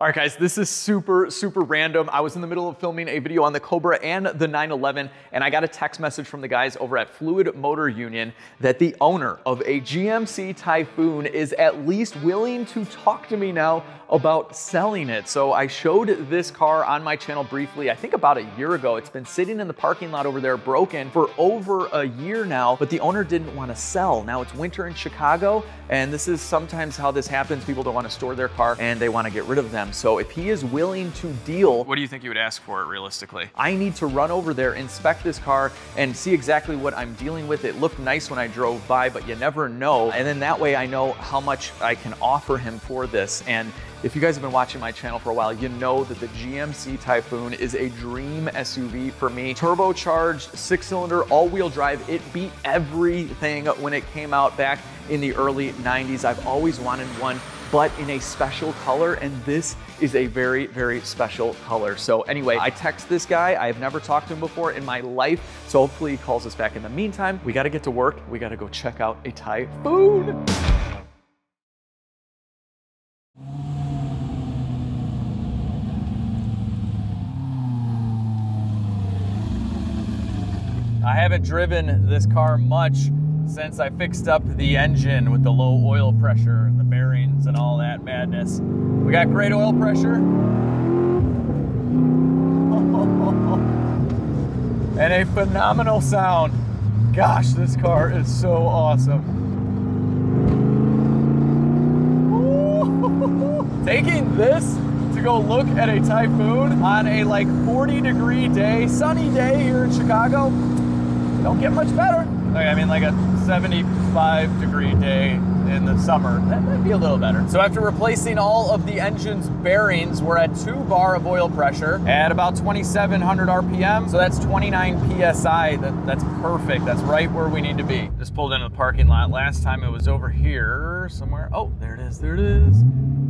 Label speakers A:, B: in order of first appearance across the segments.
A: All right, guys, this is super random. I was in the middle of filming a video on the Cobra and the 911, and I got a text message from the guys over at Fluid Motor Union that the owner of a GMC Typhoon is at least willing to talk to me now about selling it. So I showed this car on my channel briefly, I think about a year ago. It's been sitting in the parking lot over there broken for over a year now, but the owner didn't want to sell. Now it's winter in Chicago, and this is sometimes how this happens. People don't want to store their car and they want to get rid of them. So if he is willing to deal, what do you think you would ask for it realistically? I need to run over there, inspect this car, and see exactly what I'm dealing with. It looked nice when I drove by, but you never know. And then that way I know how much I can offer him for this. And if you guys have been watching my channel for a while, you know that the GMC Typhoon is a dream SUV for me. Turbocharged, 6-cylinder, all-wheel drive. It beat everything when it came out back in the early 90s. I've always wanted one, but in a special color, and this is a very special color. So anyway, I text this guy. I have never talked to him before in my life, so hopefully he calls us back. In the meantime, we gotta get to work. We gotta go check out a Typhoon. I haven't driven this car much since I fixed up the engine with the low oil pressure and the bearings and all that madness. We got great oil pressure. And a phenomenal sound. Gosh, this car is so awesome. Taking this to go look at a Typhoon on a like 40-degree day, sunny day here in Chicago, don't get much better. I mean, like a 75-degree day in the summer, that might be a little better. So after replacing all of the engine's bearings, we're at 2 bar of oil pressure at about 2,700 RPM. So that's 29 PSI. That's perfect. That's right where we need to be. Just pulled into the parking lot. Last time it was over here somewhere. Oh, there it is. There it is.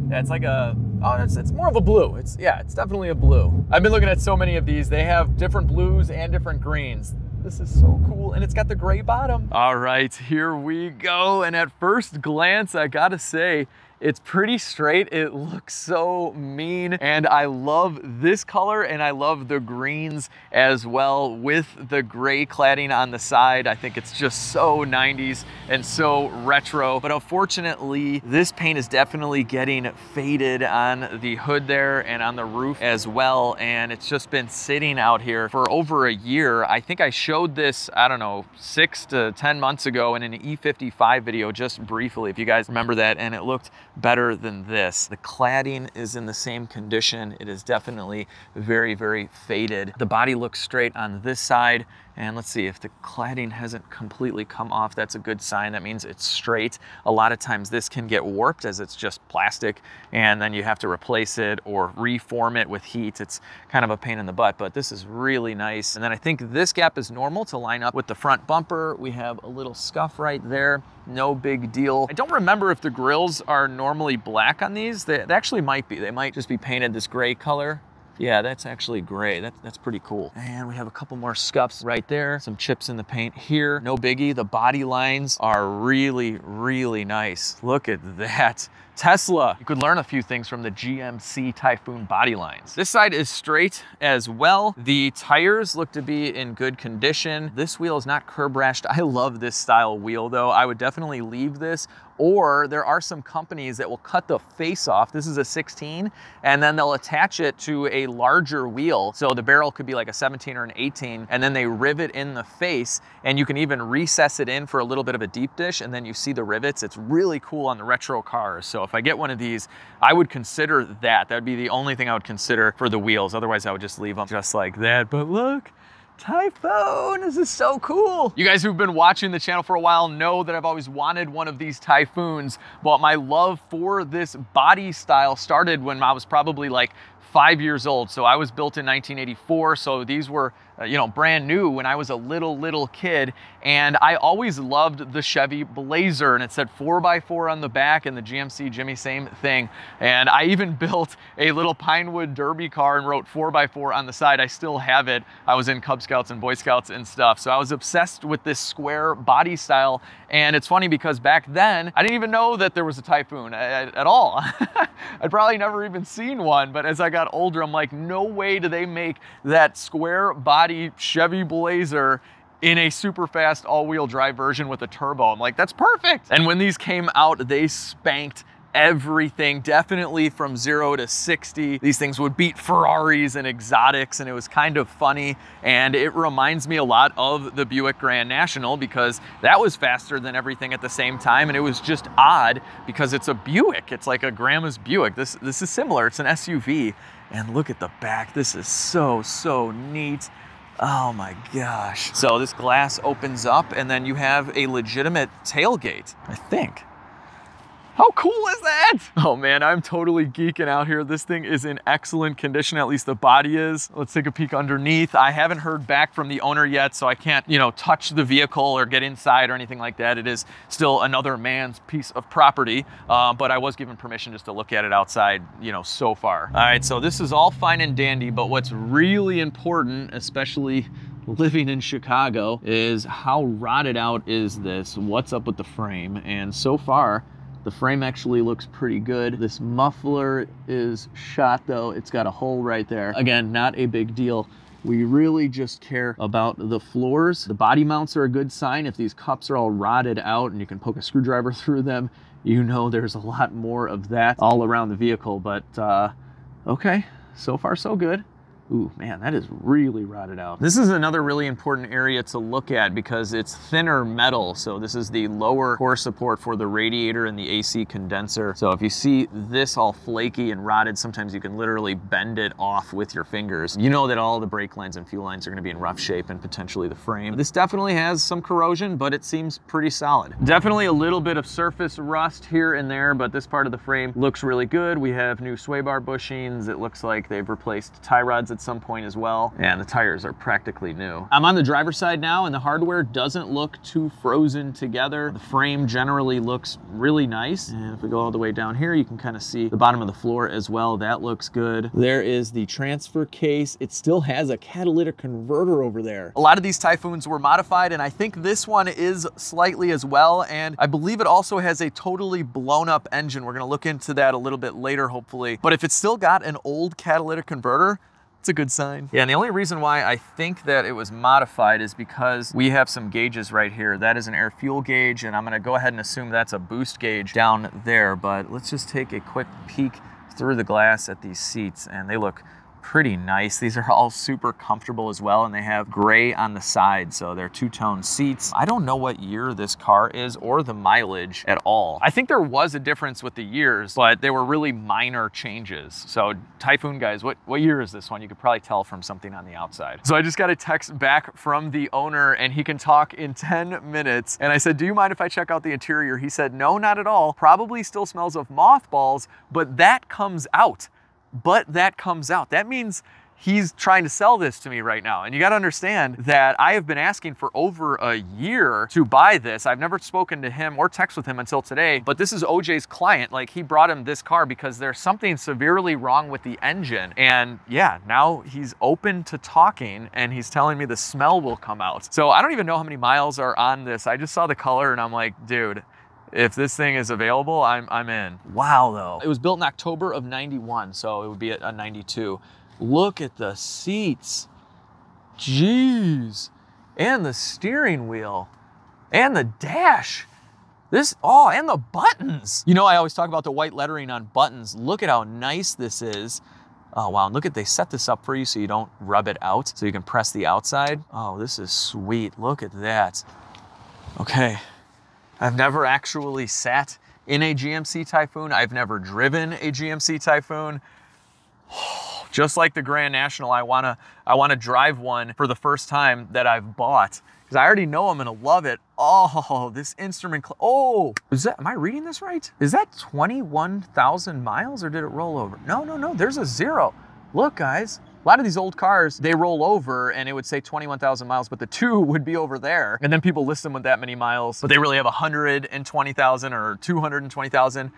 A: Yeah, it's like a, oh, it's more of a blue. It's definitely a blue. I've been looking at so many of these. They have different blues and different greens. This is so cool, and it's got the gray bottom. All right, here we go. And at first glance, I gotta say, it's pretty straight. It looks so mean, and I love this color, and I love the greens as well with the gray cladding on the side. I think it's just so 90s and so retro, but unfortunately, this paint is definitely getting faded on the hood there and on the roof as well, and it's just been sitting out here for over a year. I think I showed this, I don't know, 6 to 10 months ago in an E55 video, just briefly, if you guys remember that, and it looked better than this. The cladding is in the same condition. It is definitely very faded. The body looks straight on this side, and let's see if the cladding hasn't completely come off. That's a good sign. That means it's straight. A lot of times this can get warped as it's just plastic, and then you have to replace it or reform it with heat. It's kind of a pain in the butt, but this is really nice. And then I think this gap is normal to line up with the front bumper. We have a little scuff right there. No big deal. I don't remember if the grills are normally black on these. They actually might be. They might just be painted this gray color. Yeah, that's actually gray. That's pretty cool. And we have a couple more scuffs right there. Some chips in the paint here. No biggie. The body lines are really nice. Look at that. Tesla. You could learn a few things from the GMC Typhoon body lines. This side is straight as well. The tires look to be in good condition. This wheel is not curb rashed. I love this style wheel though. I would definitely leave this, or there are some companies that will cut the face off. This is a 16, and then they'll attach it to a larger wheel. So the barrel could be like a 17 or an 18, and then they rivet in the face, and you can even recess it in for a little bit of a deep dish, and then you see the rivets. It's really cool on the retro cars. So if I get one of these, I would consider that. That would be the only thing I would consider for the wheels. Otherwise, I would just leave them just like that. But look, Typhoon, this is so cool. You guys who've been watching the channel for a while know that I've always wanted one of these Typhoons, but my love for this body style started when I was probably like 5 years old. So I was built in 1984, so these were you know, brand new when I was a little kid, and I always loved the Chevy Blazer, and it said 4x4 on the back, and the GMC Jimmy, same thing. And I even built a little Pinewood Derby car and wrote 4x4 on the side. I still have it. I was in Cub Scouts and Boy Scouts and stuff, so I was obsessed with this square body style. And it's funny because back then I didn't even know that there was a Typhoon at all. I'd probably never even seen one, but as I got older, I'm like, no way do they make that square body Chevy Blazer in a super fast all-wheel drive version with a turbo. I'm like, that's perfect. And when these came out, they spanked everything, definitely from 0 to 60. These things would beat Ferraris and exotics, and it was kind of funny. And it reminds me a lot of the Buick Grand National because that was faster than everything at the same time. And it was just odd because it's a Buick. It's like a grandma's Buick. This is similar. It's an SUV. And look at the back. This is so neat. Oh my gosh. So this glass opens up and then you have a legitimate tailgate, I think. How cool is that? Oh man, I'm totally geeking out here. This thing is in excellent condition, at least the body is. Let's take a peek underneath. I haven't heard back from the owner yet, so I can't, you know, touch the vehicle or get inside or anything like that. It is still another man's piece of property, but I was given permission just to look at it outside, you know, so far. All right, so this is all fine and dandy, but what's really important, especially living in Chicago, is how rotted out is this? What's up with the frame? And so far, the frame actually looks pretty good. This muffler is shot though. It's got a hole right there. Again, not a big deal. We really just care about the floors. The body mounts are a good sign. If these cups are all rotted out and you can poke a screwdriver through them, you know there's a lot more of that all around the vehicle. But okay, so far so good. Ooh, man, that is really rotted out. This is another really important area to look at because it's thinner metal. So this is the lower core support for the radiator and the AC condenser. So if you see this all flaky and rotted, sometimes you can literally bend it off with your fingers. You know that all the brake lines and fuel lines are gonna be in rough shape and potentially the frame. This definitely has some corrosion, but it seems pretty solid. Definitely a little bit of surface rust here and there, but this part of the frame looks really good. We have new sway bar bushings. It looks like they've replaced tie rods at some point as well, and the tires are practically new. I'm on the driver's side now, and the hardware doesn't look too frozen together. The frame generally looks really nice, and if we go all the way down here, you can kind of see the bottom of the floor as well. That looks good. There is the transfer case. It still has a catalytic converter over there. A lot of these Typhoons were modified, and I think this one is slightly as well, and I believe it also has a totally blown up engine. We're gonna look into that a little bit later, hopefully. But if it's still got an old catalytic converter, it's a good sign. Yeah, and the only reason why I think that it was modified is because we have some gauges right here. That is an air fuel gauge, and I'm gonna go ahead and assume that's a boost gauge down there, but let's just take a quick peek through the glass at these seats, and they look pretty nice. These are all super comfortable as well, and they have gray on the side, so they're two-tone seats. I don't know what year this car is or the mileage at all. I think there was a difference with the years, but they were really minor changes. So Typhoon guys, what year is this one? You could probably tell from something on the outside. So I just got a text back from the owner, and he can talk in 10 minutes. And I said, do you mind if I check out the interior? He said, no, not at all. Probably still smells of mothballs, but that comes out. That means he's trying to sell this to me right now. And you got to understand that I have been asking for over a year to buy this. I've never spoken to him or text with him until today, but this is OJ's client. Like, he brought him this car because there's something severely wrong with the engine. And yeah, now he's open to talking, and he's telling me the smell will come out. So I don't even know how many miles are on this. I just saw the color and I'm like, dude, if this thing is available, I'm in. Wow, though. It was built in October of 91, so it would be a 92. Look at the seats. Jeez. And the steering wheel. And the dash. And the buttons. You know, I always talk about the white lettering on buttons. Look at how nice this is. Oh, wow, and look at, they set this up for you so you don't rub it out, so you can press the outside. Oh, this is sweet. Look at that. Okay. I've never actually sat in a GMC Typhoon. I've never driven a GMC Typhoon. Just like the Grand National, I wanna drive one for the first time that I've bought, because I already know I'm gonna love it. Oh, this instrument, oh, am I reading this right? Is that 21,000 miles or did it roll over? No, there's a 0. Look, guys, A lot of these old cars, they roll over and it would say 21,000 miles, but the 2 would be over there. And then people list them with that many miles, but they really have 120,000 or 220,000.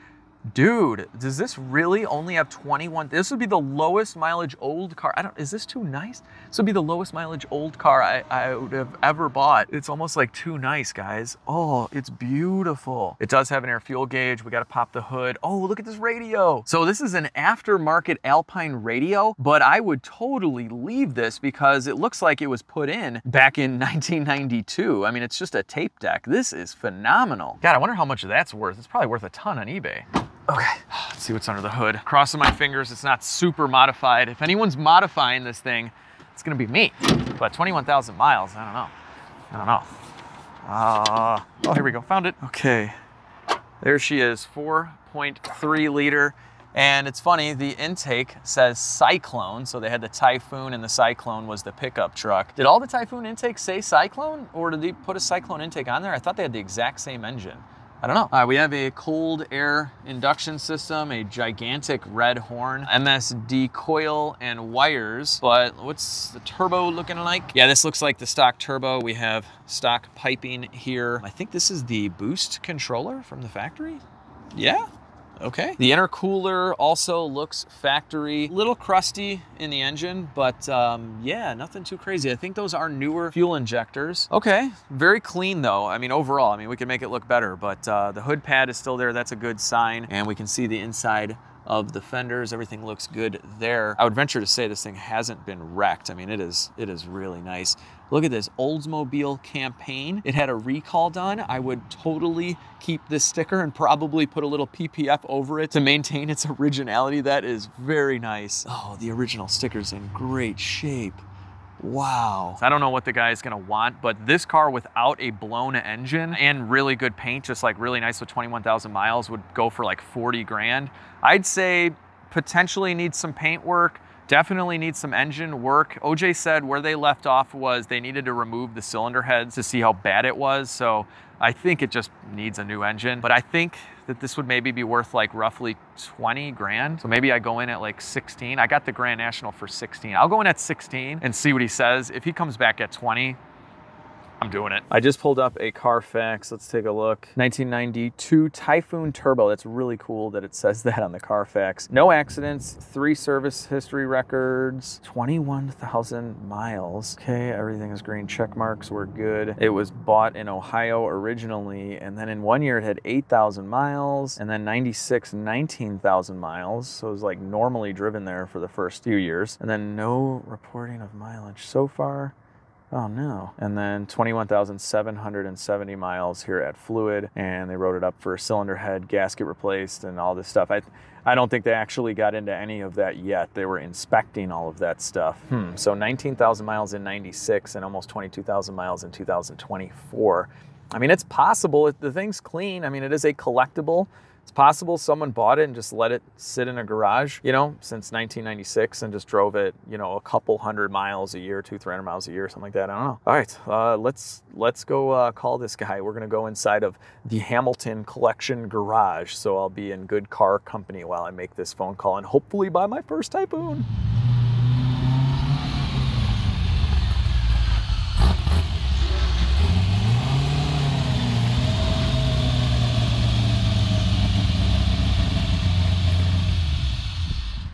A: Dude, does this really only have 21? This would be the lowest mileage old car. Is this too nice? This would be the lowest mileage old car I would have ever bought. It's almost like too nice, guys. Oh, it's beautiful. It does have an air fuel gauge. We got to pop the hood. Oh, look at this radio. So this is an aftermarket Alpine radio, but I would totally leave this because it looks like it was put in back in 1992. I mean, it's just a tape deck. This is phenomenal. God, I wonder how much that's worth. It's probably worth a ton on eBay. Okay, let's see what's under the hood. Crossing my fingers, it's not super modified. If anyone's modifying this thing, it's gonna be me. But 21,000 miles, I don't know. Oh, here we go, found it. Okay, there she is, 4.3 liter. And it's funny, the intake says Cyclone, so they had the Typhoon and the Cyclone was the pickup truck. Did all the Typhoon intakes say Cyclone, or did they put a Cyclone intake on there? I thought they had the exact same engine. I don't know. All right, we have a cold air induction system, a gigantic red horn, MSD coil and wires, but what's the turbo looking like? Yeah, this looks like the stock turbo. We have stock piping here. I think this is the boost controller from the factory. Yeah. Okay. The intercooler also looks factory. A little crusty in the engine, but yeah, nothing too crazy. I think those are newer fuel injectors. Okay, very clean though. I mean, overall, I mean, we can make it look better, but the hood pad is still there. That's a good sign. And we can see the inside of the fenders. Everything looks good there. I would venture to say this thing hasn't been wrecked. I mean, it is really nice. Look at this, Oldsmobile campaign. It had a recall done. I would totally keep this sticker and probably put a little PPF over it to maintain its originality. That is very nice. Oh, the original sticker's in great shape. Wow. I don't know what the guy is gonna want, but this car without a blown engine and really good paint, just like really nice with 21,000 miles, would go for like 40 grand. I'd say potentially needs some paint work, definitely needs some engine work. OJ said where they left off was they needed to remove the cylinder heads to see how bad it was. So I think it just needs a new engine, but I think that this would maybe be worth like roughly 20 grand. So maybe I go in at like 16. I got the Grand National for 16. I'll go in at 16 and see what he says. If he comes back at 20, I'm doing it. I just pulled up a Carfax. Let's take a look. 1992 Typhoon Turbo. That's really cool that it says that on the Carfax. No accidents, 3 service history records, 21,000 miles. Okay, everything is green. Check marks were good. It was bought in Ohio originally, and then in 1 year it had 8,000 miles, and then 96, 19,000 miles. So it was like normally driven there for the first few years. And then no reporting of mileage so far. Oh no. And then 21,770 miles here at Fluid, and they wrote it up for cylinder head, gasket replaced, and all this stuff. I don't think they actually got into any of that yet. They were inspecting all of that stuff. So 19,000 miles in 96 and almost 22,000 miles in 2024. I mean, it's possible. The thing's clean. I mean, it is a collectible. It's possible someone bought it and just let it sit in a garage, you know, since 1996 and just drove it, you know, a couple hundred miles a year, 200-300 miles a year, something like that. I don't know. All right, let's go call this guy. We're gonna go inside of the Hamilton Collection garage, so I'll be in good car company while I make this phone call and hopefully buy my first Typhoon.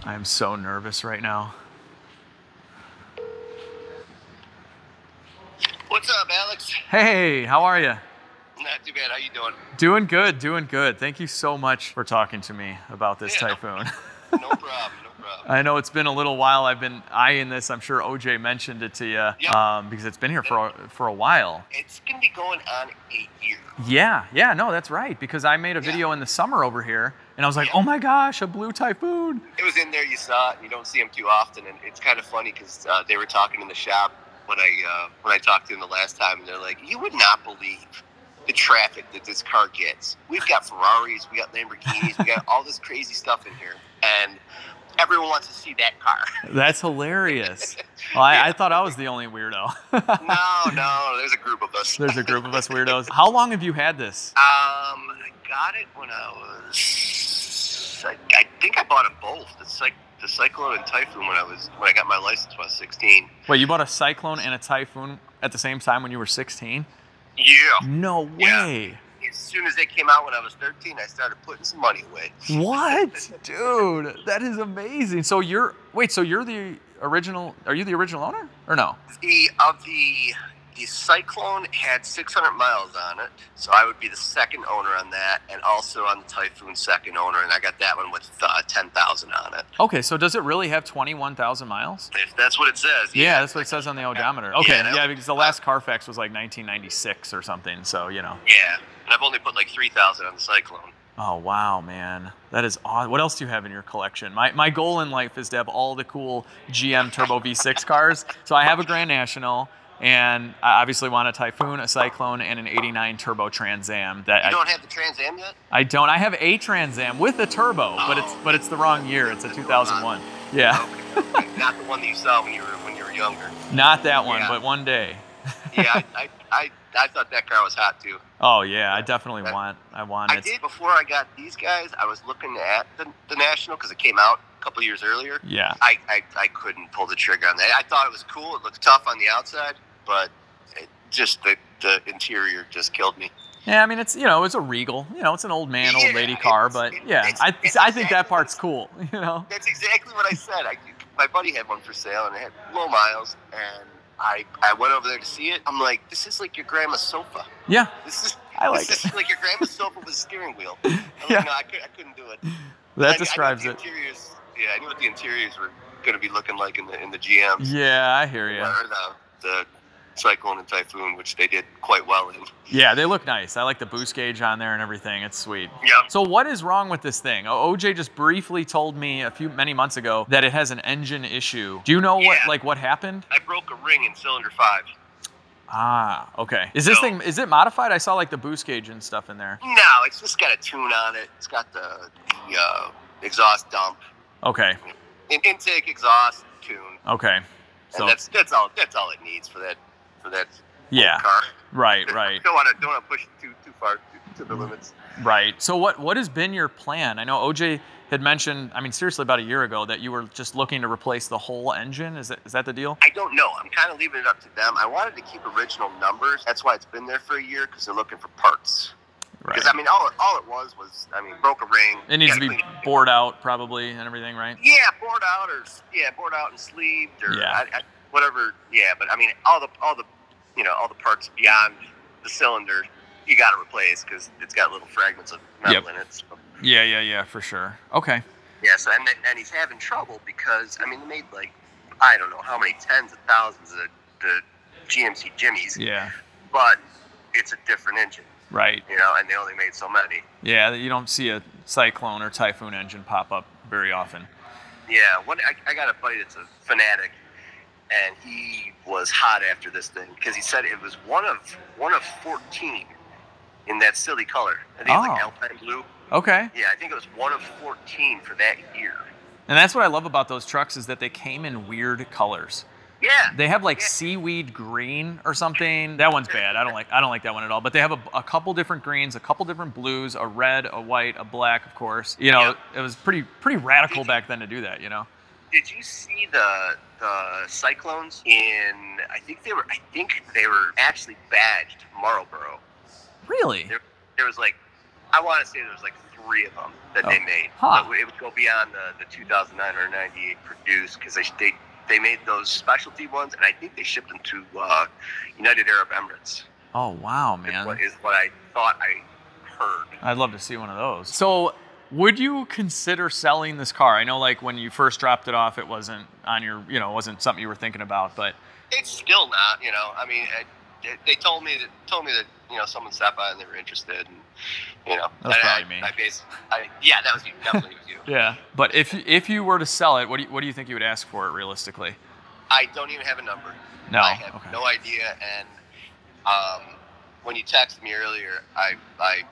A: I am so nervous right now.
B: What's up, Alex?
A: Hey, how are you?
B: Not too bad. How you doing?
A: Doing good, doing good. Thank you so much for talking to me about this Typhoon.
B: No problem, no problem.
A: I know it's been a little while. I've been eyeing this. I'm sure OJ mentioned it to you because it's been here for a while.
B: It's going to be going on a year.
A: Yeah, no, that's right. Because I made a video in the summer over here, and I was like, oh my gosh, a blue Typhoon.
B: It was in there, you saw it, and you don't see them too often. And it's kind of funny because they were talking in the shop when I talked to them the last time, and they're like, you would not believe the traffic that this car gets. We've got Ferraris, we got Lamborghinis, we got all this crazy stuff in here, and everyone wants to see that car.
A: That's hilarious. Well, I thought I was the only weirdo.
B: No, there's a group of us.
A: There's a group of us weirdos. How long have you had this?
B: I got it when I was, I think I bought them both. It's like the Cyclone and Typhoon when I got my license when I was 16.
A: Wait, you bought a Cyclone and a Typhoon at the same time when you were 16?
B: Yeah.
A: No way.
B: Yeah. As soon as they came out when I was 13, I started putting some money away.
A: What? Dude, that is amazing. So you're the original, are you the original owner or no?
B: The Cyclone had 600 miles on it, so I would be the second owner on that, and also on the Typhoon second owner, and I got that one with 10,000 on it.
A: Okay, so does it really have 21,000 miles?
B: If that's what it says.
A: Yeah, that's what it says on the odometer. Okay,
B: yeah,
A: because the last Carfax was like 1996 or something, so you know.
B: Yeah, and I've only put like 3,000 on the Cyclone.
A: Oh, wow, man. That is odd. What else do you have in your collection? My goal in life is to have all the cool GM Turbo V6 cars. So I have a Grand National, and I obviously want a Typhoon, a Cyclone, and an 89 Turbo Trans Am.
B: You don't have the Trans Am yet?
A: I don't. I have a Trans Am with a turbo, but it's the wrong year. It's a 2001. Yeah.
B: Okay. Not the one that you saw when you were younger.
A: Not that one, but one day.
B: Yeah, I thought that car was hot too.
A: Oh yeah, I definitely want it.
B: I did before I got these guys. I was looking at the National because it came out a couple years earlier.
A: Yeah.
B: I couldn't pull the trigger on that. I thought it was cool. It looked tough on the outside, but the interior just killed me.
A: Yeah, I mean it's it's a Regal. It's an old man, old lady car, but I think that part's cool.
B: That's exactly what I said. My buddy had one for sale and it had low miles, and I went over there to see it. I'm like, this is like your grandma's sofa.
A: Yeah.
B: This is
A: like
B: your grandma's sofa with a steering wheel. I'm like, no, I couldn't do it.
A: That describes it.
B: Yeah, I knew what the interiors were going to be looking like in the GMs.
A: Yeah, I hear you.
B: Or the Cyclone and Typhoon, which they did quite well in.
A: Yeah, they look nice. I like the boost gauge on there and everything. It's sweet.
B: Yeah.
A: So what is wrong with this thing? OJ just briefly told me many months ago that it has an engine issue. Do you know what happened?
B: I broke a ring in cylinder 5.
A: Ah, okay. Is it modified? I saw like the boost gauge and stuff in there.
B: No, it's just got a tune on it. It's got the exhaust dump.
A: Okay.
B: Intake, exhaust, tune.
A: Okay.
B: So and that's all it needs for that
A: yeah.
B: car.
A: Right.
B: Don't want to push it too far to the limits.
A: Right. So what has been your plan? I know OJ had mentioned, seriously, about a year ago that you were just looking to replace the whole engine. Is that the deal?
B: I don't know. I'm kind of leaving it up to them. I wanted to keep original numbers. That's why it's been there for a year, because they're looking for parts.
A: Right.
B: Because all it was broke a ring.
A: It needs to be bored out probably and everything, right?
B: Yeah, bored out and sleeved or whatever. Yeah, but all the parts beyond the cylinder you got to replace because it's got little fragments of metal in it. So.
A: Yeah, for sure. Okay.
B: Yeah, so and he's having trouble because they made like I don't know how many tens of thousands of the GMC Jimmys.
A: Yeah.
B: But it's a different engine.
A: Right.
B: And they only made so many.
A: Yeah, you don't see a Cyclone or Typhoon engine pop up very often.
B: Yeah, I got a buddy that's a fanatic, and he was hot after this thing because he said it was one of 14 in that silly color. I think it was like Alpine blue.
A: Okay.
B: Yeah, I think it was one of 14 for that year.
A: And that's what I love about those trucks is that they came in weird colors.
B: Yeah.
A: They have like seaweed green or something. That one's bad. I don't like that one at all. But they have a couple different greens, a couple different blues, a red, a white, a black, of course. It was pretty radical back then to do that.
B: Did you see the Cyclones in? I think they were actually badged Marlboro.
A: Really?
B: There was like, I want to say there was like 3 of them that they made.
A: Huh.
B: So it would go beyond the 2009 or 98 produced because they made those specialty ones, and I think they shipped them to United Arab Emirates.
A: Oh, wow, man.
B: Is what I thought I heard.
A: I'd love to see one of those. So would you consider selling this car? I know like when you first dropped it off, it wasn't on your, it wasn't something you were thinking about, but.
B: It's still not, they told me that someone stopped by and they were interested, and
A: that's probably me.
B: Yeah, that was you. Definitely was you.
A: Yeah, but if you were to sell it, what do you think you would ask for it realistically?
B: I don't even have a number.
A: No,
B: I have no idea. And when you texted me earlier, I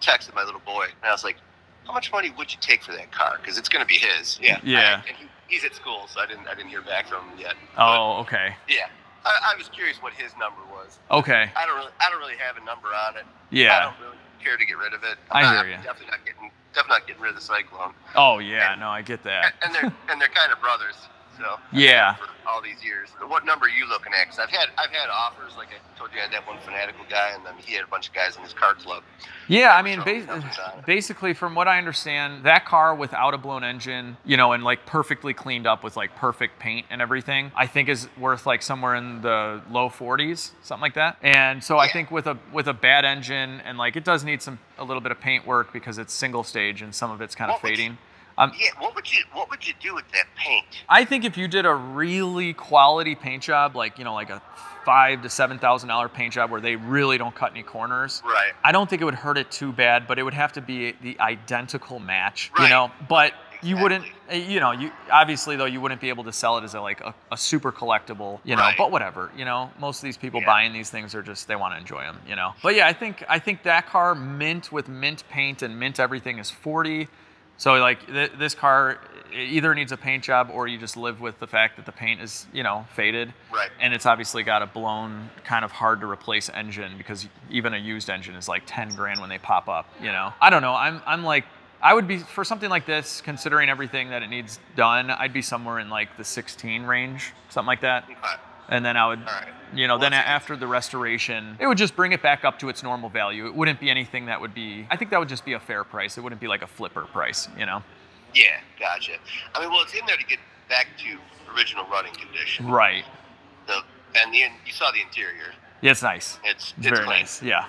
B: texted my little boy and I was like, "How much money would you take for that car? Because it's going to be his." Yeah.
A: Yeah.
B: And he's at school, so I didn't hear back from him yet.
A: Oh, okay.
B: Yeah. I was curious what his number was.
A: Okay.
B: I don't really have a number on it.
A: Yeah.
B: I don't really care to get rid of it.
A: I hear you.
B: I'm definitely not getting definitely not getting rid of the Cyclone.
A: Oh yeah, no, I get that.
B: And they're kind of brothers. So
A: yeah.
B: For all these years. What number are you looking at? Because I've had offers, like I told you, I had that one fanatical guy, and then he had a bunch of guys in his car club.
A: Yeah, I mean, basically, from what I understand, that car without a blown engine, you know, and like perfectly cleaned up with like perfect paint and everything, I think is worth like somewhere in the low 40s, something like that. And so I think with a bad engine, and like it does need a little bit of paint work because it's single stage and some of it's kind of fading.
B: What would you do with that paint?
A: I think if you did a really quality paint job, like, you know, like a $5,000 to $7,000 paint job where they really don't cut any corners,
B: right?
A: I don't think it would hurt it too bad, but it would have to be the identical match, you know. But you wouldn't, you know, you obviously though you wouldn't be able to sell it as a super collectible, you know. But whatever, you know, most of these people buying these things are just, they want to enjoy them, you know. But yeah, I think that car mint with mint paint and mint everything is 40. So like this car either needs a paint job or you just live with the fact that the paint is, you know, faded.
B: Right.
A: And it's obviously got a blown, kind of hard to replace engine, because even a used engine is like 10 grand when they pop up, you know. I don't know. I'm like, I would be, for something like this, considering everything that it needs done, I'd be somewhere in like the 16 range, something like that.
B: Okay.
A: And then I would, you know, then after the restoration, it would just bring it back up to its normal value. It wouldn't be anything that would be, I think that would just be a fair price. It wouldn't be like a flipper price, you know?
B: Yeah, gotcha. I mean, well, it's in there to get back to original running condition.
A: Right.
B: You saw the interior.
A: Yeah, it's nice.
B: It's
A: very
B: clean.
A: nice, yeah.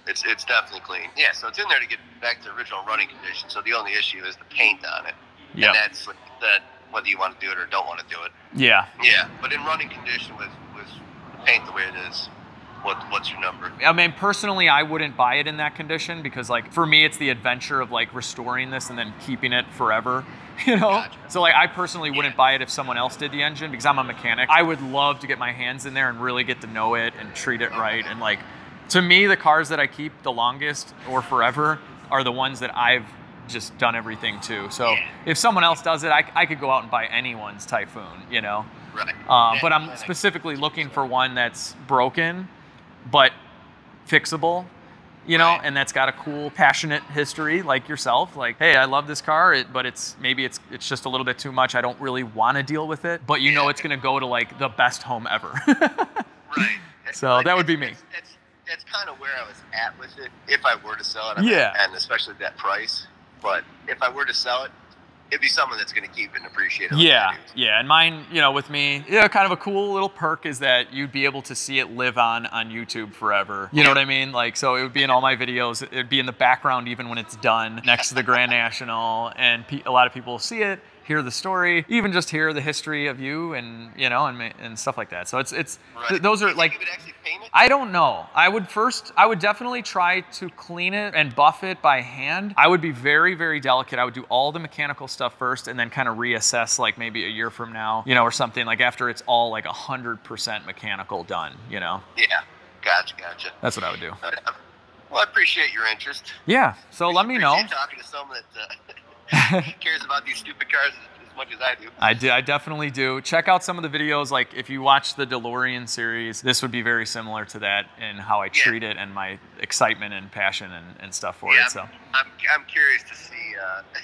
B: It's definitely clean. Yeah, so it's in there to get back to original running condition. So the only issue is the paint on it. Yeah. And that's like that, whether you want to do it or don't want to do it.
A: Yeah.
B: Yeah, but in running condition with the paint the way it is, what's your number?
A: I mean, personally, I wouldn't buy it in that condition, because like for me, it's the adventure of like restoring this and then keeping it forever, you know? Gotcha. So like I personally wouldn't buy it if someone else did the engine, because I'm a mechanic. I would love to get my hands in there and really get to know it and treat it right. And like, to me, the cars that I keep the longest or forever are the ones that I've just done everything to. So if someone else does it, I could go out and buy anyone's Typhoon, you know?
B: Right.
A: But I'm specifically looking for one that's broken, but fixable, you know, and that's got a cool, passionate history like yourself. Like, hey, I love this car, but it's just a little bit too much. I don't really want to deal with it, but you know it's going to go to like the best home ever.
B: Right.
A: So like, that would be me.
B: That's kind of where I was at with it, if I were to sell it. And especially that price. But if I were to sell it, it'd be someone that's going to keep it and appreciate it.
A: Yeah, yeah. And mine, you know, with me, kind of a cool little perk is that you'd be able to see it live on YouTube forever. You know what I mean? Like, so it would be in all my videos. It would be in the background even when it's done, next to the Grand National, and a lot of people will see it, hear the story, even just hear the history of you, and you know, and stuff like that. So it's those are like. I don't know. I would definitely try to clean it and buff it by hand. I would be very, very delicate. I would do all the mechanical stuff first and then kind of reassess like maybe a year from now, you know, or something, like after it's all like 100% mechanical done, you know?
B: Yeah, gotcha.
A: That's what I would do.
B: Well, I appreciate your interest.
A: Yeah, so let me know.
B: Talking to someone that cares about these stupid cars as much as I do.
A: I definitely do. Check out some of the videos. Like if you watch the DeLorean series, this would be very similar to that in how I treat it and my excitement and passion and stuff for it. So
B: I'm curious to see,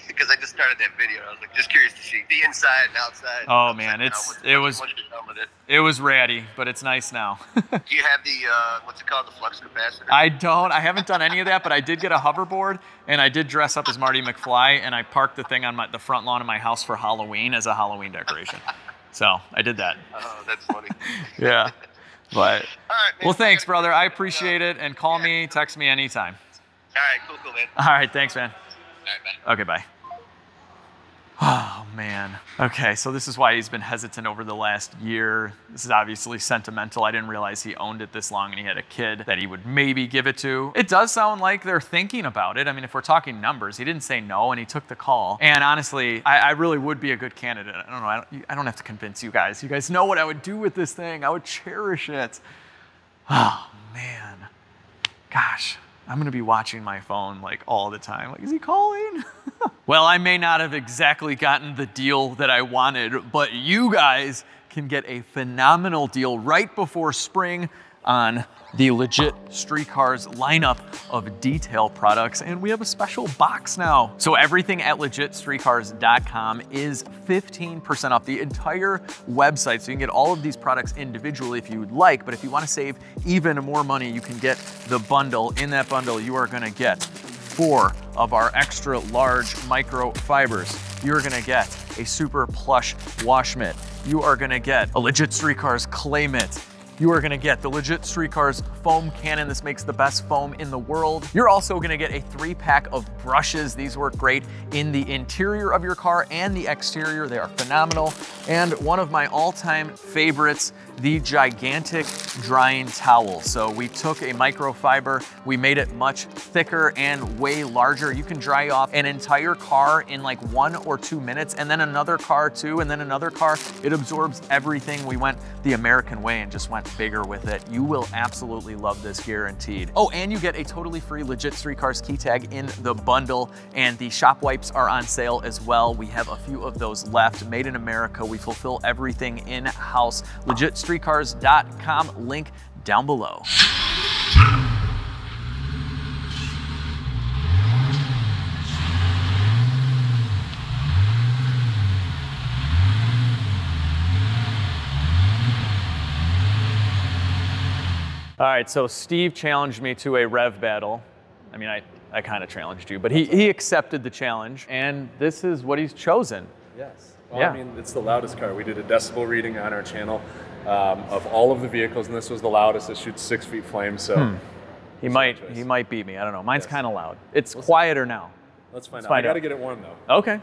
B: because I just started that video. I was like just curious to see the inside and outside.
A: Oh man, it was ratty, but it's nice now.
B: Do you have the what's it called, the flux capacitor?
A: I don't. I haven't done any of that, but I did get a hoverboard, and I did dress up as Marty McFly, and I parked the thing on the front lawn of my house for Halloween as a Halloween decoration. So I did that.
B: Oh, that's funny.
A: Yeah. But
B: all right, man.
A: Well, thanks, brother. I appreciate it, and call me, text me anytime.
B: All right, cool, man.
A: All right, thanks, man.
B: All right, bye.
A: Okay, bye. Oh, man. Okay, so this is why he's been hesitant over the last year. This is obviously sentimental. I didn't realize he owned it this long and he had a kid that he would maybe give it to. It does sound like they're thinking about it. I mean, if we're talking numbers, he didn't say no and he took the call. And honestly, I really would be a good candidate. I don't know. I don't have to convince you guys. You guys know what I would do with this thing. I would cherish it. Oh, man. Gosh. I'm going to be watching my phone like all the time. Like, is he calling? Well, I may not have exactly gotten the deal that I wanted, but you guys can get a phenomenal deal right before spring on the LegitStreetCars lineup of detail products, and we have a special box now. So everything at LegitStreetCars.com is 15% off the entire website. So you can get all of these products individually if you would like, but if you want to save even more money, you can get the bundle. In that bundle, you are gonna get 4 of our extra large microfibers. You're gonna get a super plush wash mitt. You are gonna get a LegitStreetCars clay mitt. You are gonna get the LegitStreetCars foam cannon. This makes the best foam in the world. You're also gonna get a 3-pack of brushes. These work great in the interior of your car and the exterior. They are phenomenal. And one of my all-time favorites, the gigantic drying towel. So we took a microfiber, we made it much thicker and way larger. You can dry off an entire car in like 1 or 2 minutes, and then another car too, and then another car. It absorbs everything. We went the American way and just went bigger with it. You will absolutely love this, guaranteed. Oh, and you get a totally free LegitStreetCars key tag in the bundle, and the shop wipes are on sale as well. We have a few of those left. Made in America. We fulfill everything in-house. LegitStreetCars.com, link down below. All right, so Steve challenged me to a rev battle. I mean, I kind of challenged you, but he accepted the challenge, and this is what he's chosen.
C: Yes. Well, yeah. I mean, it's the loudest car. We did a decibel reading on our channel of all of the vehicles, and this was the loudest. It shoots 6 feet flames, so
A: he might beat me. I don't know. Mine's kind of loud. It's quieter now.
C: Let's find out. I got to get it warm though.
A: Okay.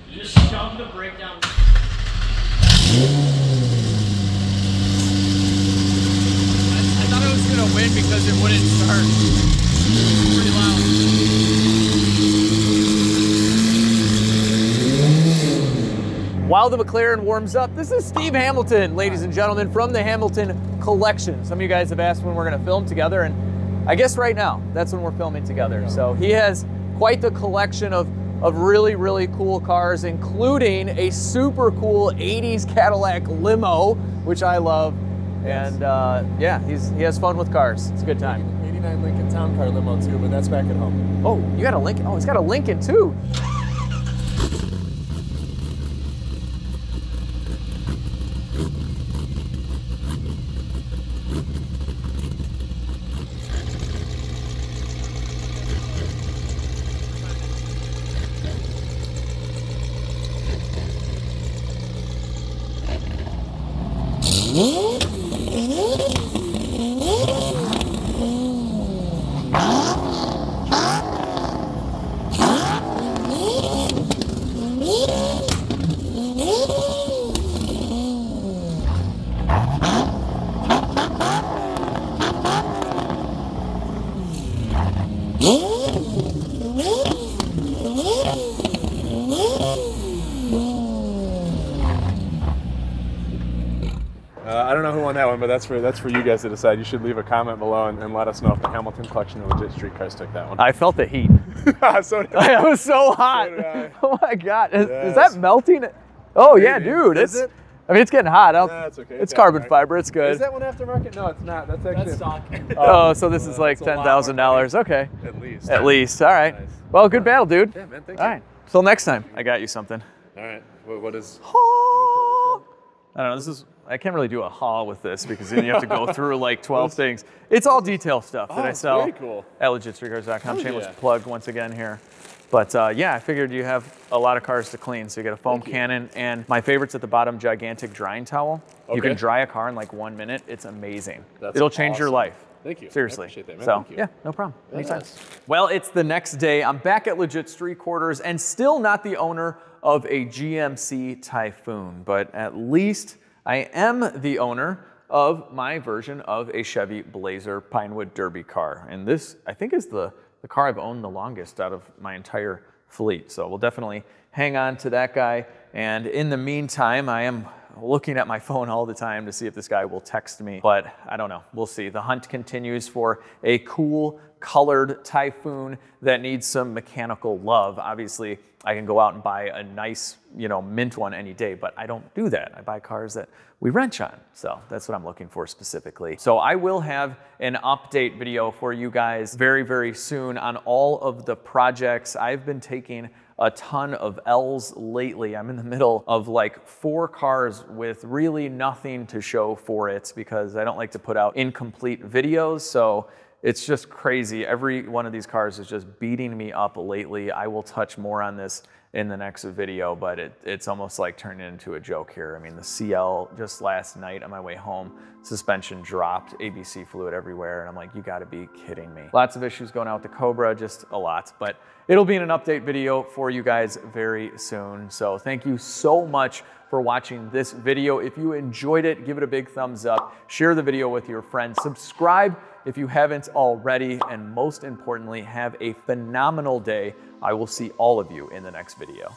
D: You just shove the brake down. I thought I was gonna win because it wouldn't start. It's pretty loud.
A: While the McLaren warms up, this is Steve Hamilton, ladies and gentlemen, from the Hamilton Collection. Some of you guys have asked when we're gonna film together, and I guess right now, that's when we're filming together. So he has quite the collection of really, really cool cars, including a super cool 80s Cadillac limo, which I love. Yes. And yeah, he has fun with cars. It's a good time.
C: 89 Lincoln Town Car limo too, but that's back at home.
A: Oh, you got a Lincoln? Oh, he's got a Lincoln too.
C: I don't know who won that one, but that's for you guys to decide. You should leave a comment below and let us know if the Hamilton Collection of LegitStreetCars took that one.
A: I felt the heat.
C: So did I.
A: It was so hot.
C: So did I.
A: Oh my God. Is that melting? Oh yeah, dude.
C: Is it?
A: I mean, it's getting hot.
C: That's okay.
A: It's carbon fiber. It's good.
C: Is that one aftermarket? No, it's not. That's actually
D: stock.
A: Oh, so this is like $10,000. Okay.
C: At least.
A: At least. All right. Nice. Well, good battle, dude.
C: Yeah, man. Thank you.
A: All right. Till next time, I got you something.
C: All right. What is?
A: I don't know. This is. I can't really do a haul with this because then you have to go through like 12 things. It's all detail stuff that I sell
C: very cool.
A: at LegitStreetCars.com. Shameless
C: yeah.
A: plug once again here. But yeah, I figured you have a lot of cars to clean. So you get a foam cannon, and my favorite's at the bottom, gigantic drying towel. Okay. You can dry a car in like 1 minute. It's amazing. It'll change your life.
C: Thank you.
A: Seriously.
C: I appreciate that, man.
A: So
C: Thank you.
A: yeah, no problem. Anytime.
C: Nice.
A: Well, it's the next day. I'm back at Legit Street Quarters and still not the owner of a GMC Typhoon, but at least I am the owner of my version of a Chevy Blazer Pinewood Derby car. And this, I think, is the car I've owned the longest out of my entire fleet. So we'll definitely hang on to that guy. And in the meantime, I am looking at my phone all the time to see if this guy will text me, but I don't know. We'll see. The hunt continues for a cool colored Typhoon that needs some mechanical love. Obviously, I can go out and buy a nice, you know, mint one any day, but I don't do that. I buy cars that we wrench on. So that's what I'm looking for specifically. So I will have an update video for you guys very, very soon on all of the projects. I've been taking a ton of L's lately. I'm in the middle of like 4 cars with really nothing to show for it because I don't like to put out incomplete videos. So it's just crazy. Every one of these cars is just beating me up lately. I will touch more on this in the next video, but it's almost like turning into a joke here. I mean, the CL just last night on my way home, suspension dropped, ABC fluid everywhere, and I'm like, you gotta be kidding me. Lots of issues going out with the Cobra, just a lot, but it'll be in an update video for you guys very soon. So thank you so much for watching this video. If you enjoyed it, give it a big thumbs up, share the video with your friends, subscribe if you haven't already, and most importantly, have a phenomenal day. I will see all of you in the next video.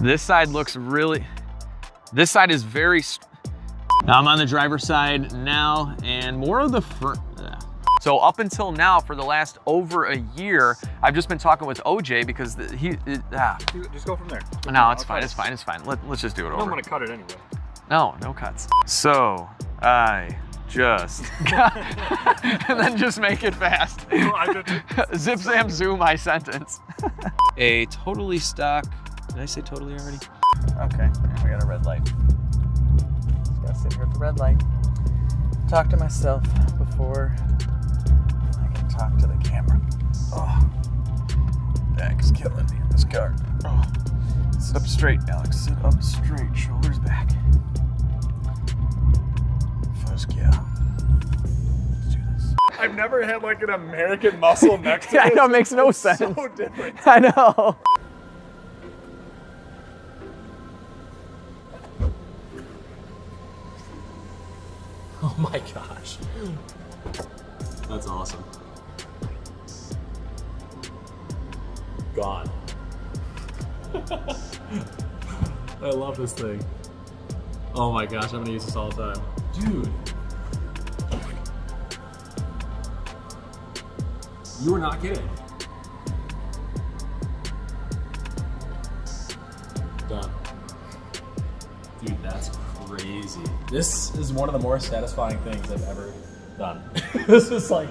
A: This side looks really, this side is very, now I'm on the driver's side now, and more of the front. So up until now, for the last over a year, I've just been talking with OJ because
E: Just go from there.
A: No, it's fine, it's fine, it's fine. Let's just do it over.
E: I'm gonna cut it anyway.
A: No, no cuts. So I just, and then just make it fast. Zip, zam, zoom, my sentence. A totally stock, did I say totally already? Okay, we got a red light. Just gotta sit here at the red light. Talk to myself before I can talk to the camera. Oh, back is killing me in this car. Oh. Sit up straight, Alex, sit up straight, shoulders back. First gear. Let's do this.
E: I've never had like an American muscle next to it.
A: I know, it makes no sense.
E: So different.
A: I know.
E: Oh my gosh.
C: That's awesome. Gone. I love this thing. Oh my gosh, I'm gonna use this all the time. Dude. You were not kidding. Done. Dude, that's crazy. This is one of the more satisfying things I've ever done. This is like,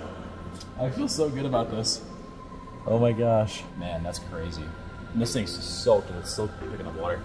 C: I feel so good about this. Oh my gosh. Man, that's crazy. And this thing's just soaked and it's still picking up water.